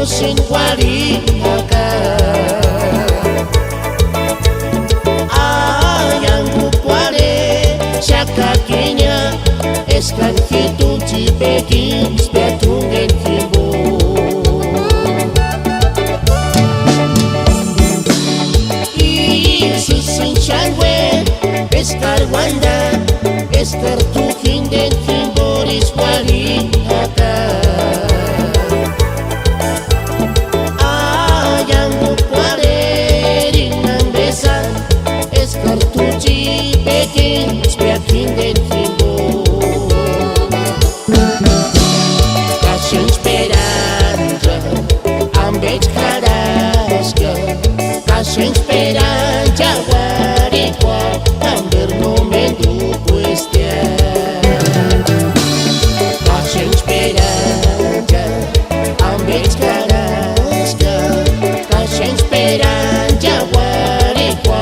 sin guarinaca. Ayang kuare syakakinya eskan hitu cipeki spetungen kimbo. Isi sin changwe eskar wanda eskar tuhin den kimboris guarinaca. Kartuci pekin spiakin den kimbo. Kasih esperanza ambet karasga. Kasih esperanza warikwa amber no mendu puestia. Kasih esperanza ambet karasga. Kasih esperanza warikwa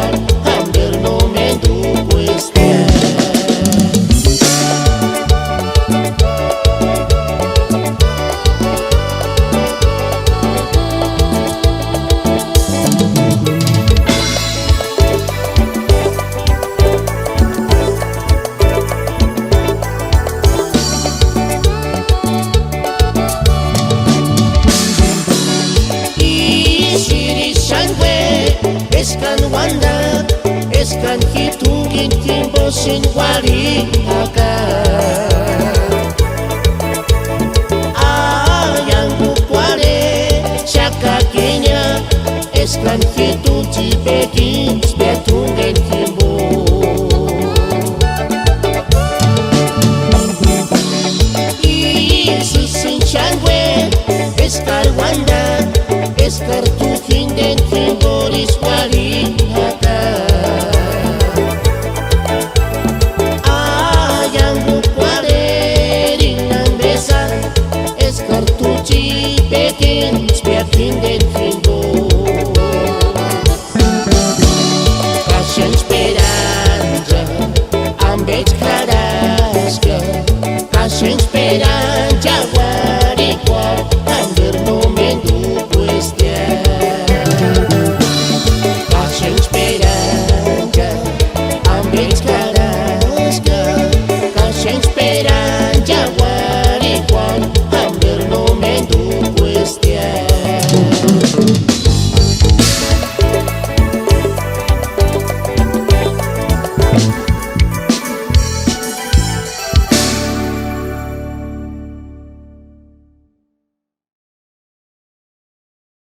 eskan wanda, eskan hitungin kimbo sin guarinaca. Ayang kuare syakakinya eskan hitu cipekin spetungen kimbo. Isi sin changwe eskar wanda eskar tuhin den kimboris guarinaca. Ayang kuare rinang besa eskar tuci pekin spiakin den kimbo. Kasih esperanza ambet karasga. Kasih esperanza warikwa amber no mendu puestia. Kasih esperanza ambet karasga.